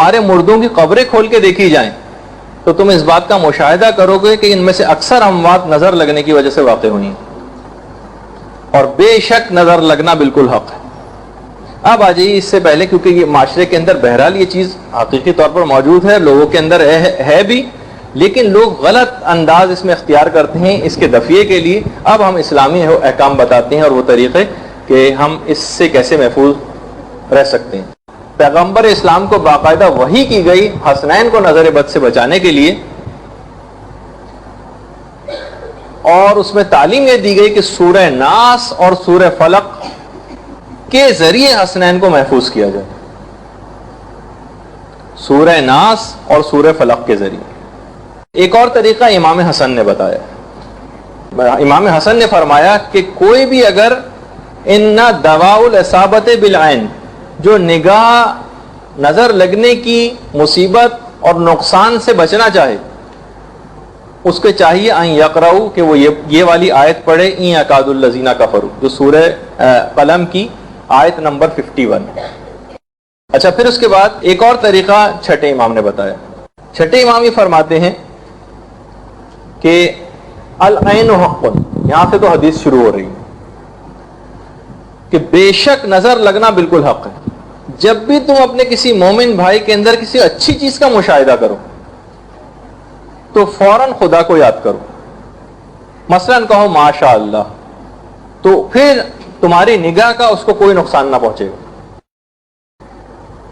تمہارے مردوں کی قبریں کھول کے دیکھی جائیں تو تم اس بات کا مشاہدہ کرو گے کہ ان میں سے اکثر اموات نظر لگنے کی وجہ سے واقع ہوئی ہیں، اور بے شک نظر لگنا بالکل حق ہے۔ اب آ جائیے اس سے پہلے، کیونکہ یہ معاشرے کے اندر بہرحال یہ چیز حقیقی طور پر موجود ہے، لوگوں کے اندر ہے بھی، لیکن لوگ غلط انداز اس میں اختیار کرتے ہیں اس کے دفعے کے لیے۔ اب ہم اسلامی احکام بتاتے ہیں اور وہ طریقے کہ ہم اس سے کیسے محفوظ رہ سکتے ہیں۔ پیغمبر اسلام کو باقاعدہ وحی کی گئی حسنین کو نظر بد سے بچانے کے لیے، اور اس میں تعلیم یہ دی گئی کہ سورہ ناس اور سورہ فلق کے ذریعے حسنین کو محفوظ کیا جائے، سورہ ناس اور سورہ فلق کے ذریعے۔ ایک اور طریقہ امام حسن نے بتایا، امام حسن نے فرمایا کہ کوئی بھی اگر ان دواء الاصابۃ بالعین، جو نگاہ نظر لگنے کی مصیبت اور نقصان سے بچنا چاہے، اس کے چاہیے ان یقرؤ کہ وہ یہ والی آیت پڑھے، ان یکاد الذین کفروا، جو سورہ قلم کی آیت نمبر 51۔ اچھا، پھر اس کے بعد ایک اور طریقہ چھٹے امام نے بتایا۔ چھٹے امام یہ فرماتے ہیں کہ العین حق، یہاں سے تو حدیث شروع ہو رہی ہے کہ بے شک نظر لگنا بالکل حق ہے۔ جب بھی تم اپنے کسی مومن بھائی کے اندر کسی اچھی چیز کا مشاہدہ کرو تو فوراً خدا کو یاد کرو، مثلاً کہو ماشاء اللہ، تو پھر تمہاری نگاہ کا اس کو کوئی نقصان نہ پہنچے گا۔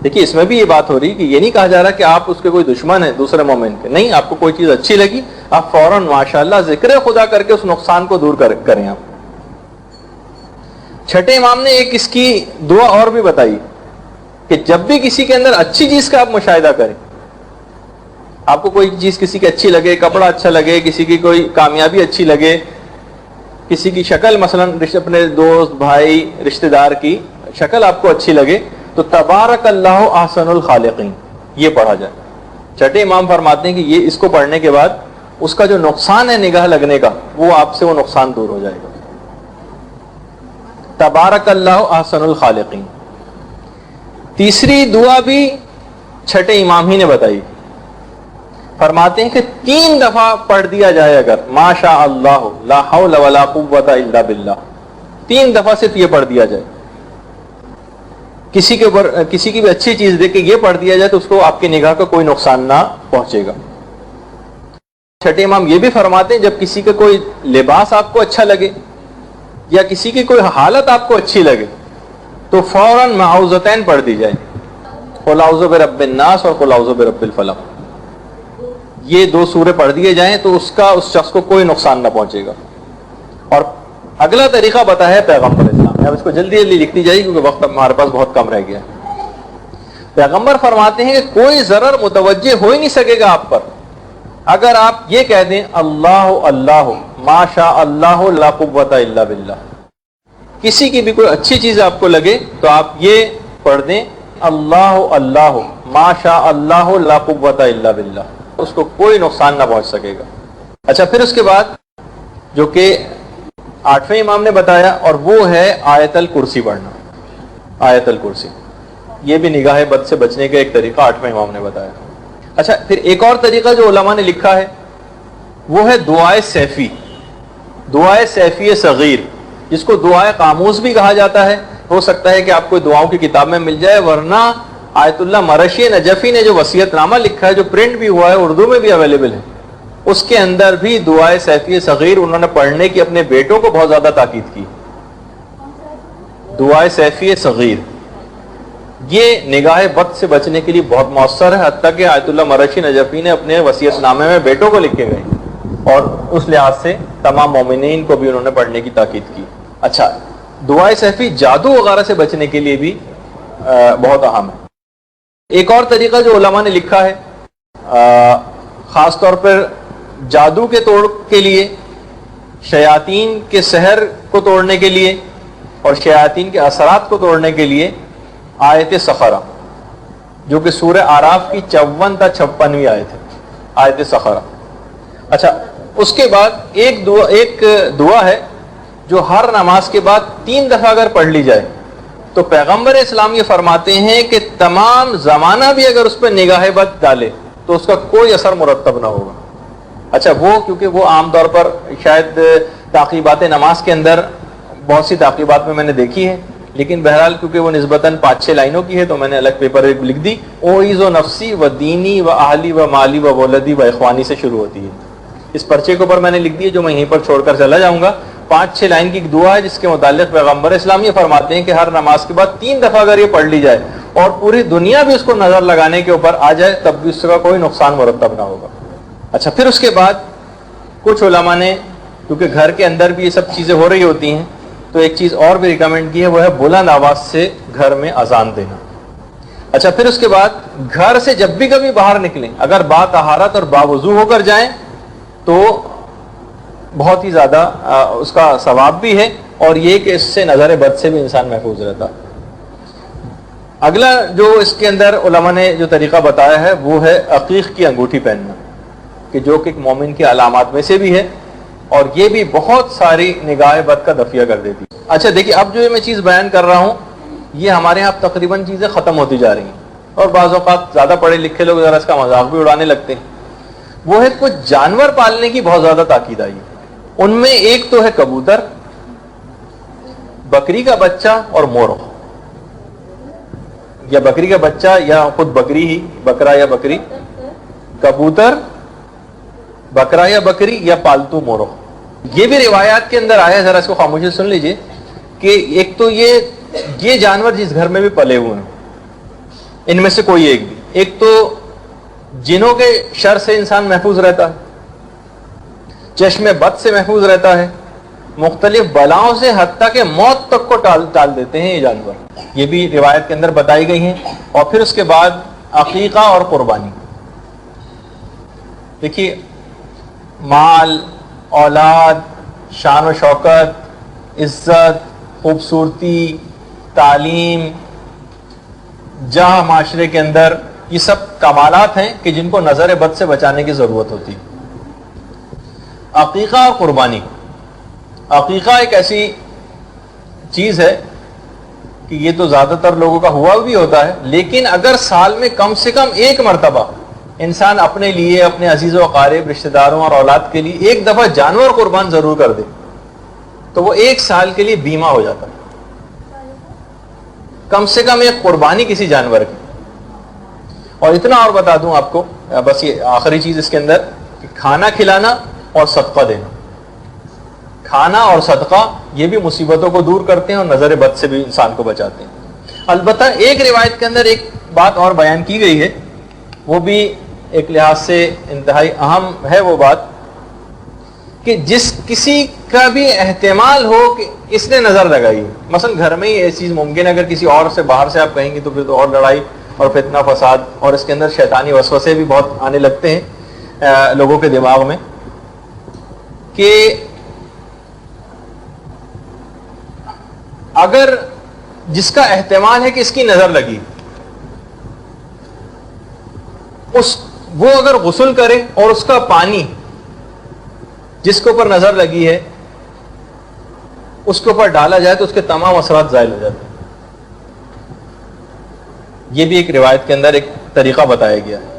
دیکھیے اس میں بھی یہ بات ہو رہی کہ یہ نہیں کہا جا رہا کہ آپ اس کے کوئی دشمن ہیں دوسرے مومن کے، نہیں، آپ کو کوئی چیز اچھی لگی آپ فوراً ماشاءاللہ ذکر خدا کر کے اس نقصان کو دور کریں آپ۔ چھٹے امام نے ایک اس کی دعا اور بھی بتائی کہ جب بھی کسی کے اندر اچھی چیز کا آپ مشاہدہ کریں، آپ کو کوئی چیز کسی کی اچھی لگے، کپڑا اچھا لگے، کسی کی کوئی کامیابی اچھی لگے، کسی کی شکل مثلاً اپنے دوست بھائی رشتہ دار کی شکل آپ کو اچھی لگے تو تبارک اللہ احسن الخالقین یہ پڑھا جائے۔ چھٹے امام فرماتے ہیں کہ یہ اس کو پڑھنے کے بعد اس کا جو نقصان ہے نگاہ لگنے کا، وہ آپ سے وہ نقصان دور ہو جائے گا۔ تبارک اللہ احسن الخالقین۔ تیسری دعا بھی چھٹے امام ہی نے بتائی، فرماتے ہیں کہ 3 دفعہ پڑھ دیا جائے اگر ما شاء اللہ لا حول ولا قوت الا باللہ، 3 دفعہ صرف یہ پڑھ دیا جائے، کسی کی بھی اچھی چیز دیکھ کے یہ پڑھ دیا جائے تو اس کو آپ کی نگاہ کا کوئی نقصان نہ پہنچے گا۔ چھٹے امام یہ بھی فرماتے ہیں جب کسی کا کوئی لباس آپ کو اچھا لگے یا کسی کی کوئی حالت آپ کو اچھی لگے تو فوراً معوذتین پڑھ دی جائے، قل اعوذ برب الناس اور قل اعوذ برب الفلق، یہ 2 سورے پڑھ دیے جائیں تو اس شخص کو کوئی نقصان نہ پہنچے گا۔ اور اگلا طریقہ بتایا ہے پیغمبر اسلام، اب اس کو جلدی جلدی لکھتی جائے کیونکہ وقت ہمارے پاس بہت کم رہ گیا ہے۔ پیغمبر فرماتے ہیں کہ کوئی ضرر متوجہ ہو ہی نہیں سکے گا آپ پر اگر آپ یہ کہہ دیں اللہ اللہ ما شاء اللہ لا قوت الا باللہ، کسی کی بھی کوئی اچھی چیز آپ کو لگے تو آپ یہ پڑھ دیں اللہ اللہ ما شاء اللہ لا قوت الا باللہ، اس کو کوئی نقصان نہ پہنچ سکے گا۔ اچھا، پھر اس کے بعد جو کہ 8ویں امام نے بتایا اور وہ ہے آیت الکرسی پڑھنا، آیت الکرسی، یہ بھی نگاہ بد سے بچنے کا ایک طریقہ 8ویں امام نے بتایا۔ اچھا، پھر ایک اور طریقہ جو علماء نے لکھا ہے وہ ہے دعائے سیفی، دعائے سیفی صغیر، جس کو دعائے قاموس بھی کہا جاتا ہے۔ ہو سکتا ہے کہ آپ کو دعاؤں کی کتاب میں مل جائے، ورنہ آیت اللہ مرشی نجفی نے جو وصیت نامہ لکھا ہے جو پرنٹ بھی ہوا ہے، اردو میں بھی اویلیبل ہے، اس کے اندر بھی دعائے سیفی صغیر انہوں نے پڑھنے کی اپنے بیٹوں کو بہت زیادہ تاکید کی۔ دعائے سیفی صغیر یہ نگاہ بد سے بچنے کے لیے بہت مؤثر ہے، حتیٰ کہ آیت اللہ مرشی نجفی نے اپنے وصیت نامے میں بیٹوں کو لکھ کے گئے اور اس لحاظ سے تمام مومنین کو بھی انہوں نے پڑھنے کی تاکید کی۔ اچھا، دعائے سیفی جادو وغیرہ سے بچنے کے لیے بھی بہت اہم ہے۔ ایک اور طریقہ جو علماء نے لکھا ہے خاص طور پر جادو کے توڑ کے لیے، شیاطین کے سحر کو توڑنے کے لیے اور شیاطین کے اثرات کو توڑنے کے لیے آیت سخرہ، جو کہ سورہ اعراف کی 54 تا 56ویں آیت ہے، آیت سخرہ۔ اچھا، اس کے بعد ایک دعا ہے جو ہر نماز کے بعد 3 دفعہ اگر پڑھ لی جائے تو پیغمبر اسلام یہ فرماتے ہیں کہ تمام زمانہ بھی اگر اس پہ نگاہ بد ڈالے تو اس کا کوئی اثر مرتب نہ ہوگا. اچھا وہ کیونکہ وہ عام طور پر شاید تعقیبات نماز کے اندر بہت سی تعقیبات میں نے دیکھی ہے، لیکن بہرحال کیونکہ وہ نسبتاً 5-6 لائنوں کی ہے تو میں نے الگ پیپر ایک لکھ دی. اوعیذ نفسی و دینی و اہلی و مالی و ولدی و اخوانی سے شروع ہوتی ہے. اس پرچے کے اوپر میں نے لکھ دی ہے جو میں یہیں پر چھوڑ کر چلا جاؤں گا. 5-6 لائن کی ایک دعا ہے جس کے متعلق پیغمبر اسلام یہ فرماتے ہیں کہ ہر نماز کے بعد 3 دفعہ اگر یہ پڑھ لی جائے اور پوری دنیا بھی اس کو نظر لگانے کے اوپر آ جائے تب بھی اس کا کوئی نقصان مرتب نہ ہوگا. اچھا پھر اس کے بعد کچھ علماء نے کیونکہ گھر کے اندر بھی یہ سب چیزیں ہو رہی ہوتی ہیں تو ایک چیز اور بھی ریکمینڈ کی ہے، وہ ہے بلند آواز سے گھر میں اذان دینا. اچھا پھر اس کے بعد گھر سے جب بھی کبھی باہر نکلیں اگر با طہارت اور باوضو ہو کر جائیں تو بہت ہی زیادہ اس کا ثواب بھی ہے، اور یہ کہ اس سے نظر بد سے بھی انسان محفوظ رہتا. اگلا جو اس کے اندر علماء نے جو طریقہ بتایا ہے وہ ہے عقیق کی انگوٹھی پہننا، کہ جو کہ ایک مومن کی علامات میں سے بھی ہے اور یہ بھی بہت ساری نگاہ بد کا دفیہ کر دیتی. اچھا دیکھیے اب جو میں چیز بیان کر رہا ہوں یہ ہمارے یہاں تقریباً چیزیں ختم ہوتی جا رہی ہیں، اور بعض اوقات زیادہ پڑھے لکھے لوگ ذرا اس کا مذاق بھی اڑانے لگتے ہیں. وہ ہے کچھ جانور پالنے کی بہت زیادہ تاکید آئی ہے. ان میں ایک تو ہے کبوتر، بکری کا بچہ اور مورغ، یا بکری کا بچہ یا خود بکری ہی، بکرا یا بکری، کبوتر، بکرا یا بکری یا پالتو مورغ. یہ بھی روایات کے اندر آیا ہے، ذرا اس کو خاموشی سے سن لیجئے کہ ایک تو یہ جانور جس گھر میں بھی پلے ہوئے ہیں ان میں سے کوئی ایک بھی، ایک تو جنوں کے شر سے انسان محفوظ رہتا ہے، چشم بد سے محفوظ رہتا ہے، مختلف بلاؤں سے حتیٰ کہ موت تک کو ٹال دیتے ہیں یہ جانور. یہ بھی روایت کے اندر بتائی گئی ہیں. اور پھر اس کے بعد عقیقہ اور قربانی. دیکھیے مال، اولاد، شان و شوکت، عزت، خوبصورتی، تعلیم، جہاں معاشرے کے اندر، یہ سب کمالات ہیں کہ جن کو نظر بد سے بچانے کی ضرورت ہوتی ہے. عقیقہ اور قربانی. عقیقہ ایک ایسی چیز ہے کہ یہ تو زیادہ تر لوگوں کا ہوا بھی ہوتا ہے، لیکن اگر سال میں کم سے کم ایک مرتبہ انسان اپنے لیے، اپنے عزیز و اقارب، رشتہ داروں اور اولاد کے لیے ایک دفعہ جانور قربان ضرور کر دے تو وہ 1 سال کے لیے بیمہ ہو جاتا ہے. کم سے کم ایک قربانی کسی جانور کی. اور اتنا اور بتا دوں آپ کو، بس یہ آخری چیز اس کے اندر، کہ کھانا کھلانا اور صدقہ دینا. کھانا اور صدقہ یہ بھی مصیبتوں کو دور کرتے ہیں اور نظر بد سے بھی انسان کو بچاتے ہیں. البتہ ایک روایت کے اندر ایک بات اور بیان کی گئی ہے، وہ بھی ایک لحاظ سے انتہائی اہم ہے. وہ بات کہ جس کسی کا بھی احتمال ہو کہ اس نے نظر لگائی، مثلا گھر میں ہی یہ چیز ممکن ہے، اگر کسی اور سے باہر سے آپ کہیں گے تو پھر تو اور لڑائی اور فتنہ فساد، اور اس کے اندر شیطانی وسوسے بھی بہت آنے لگتے ہیں لوگوں کے دماغ میں، کہ اگر جس کا احتمال ہے کہ اس کی نظر لگی وہ اگر غسل کرے اور اس کا پانی جس کے اوپر نظر لگی ہے اس کے اوپر ڈالا جائے تو اس کے تمام اثرات زائل ہو جاتے ہیں. یہ بھی ایک روایت کے اندر ایک طریقہ بتایا گیا ہے.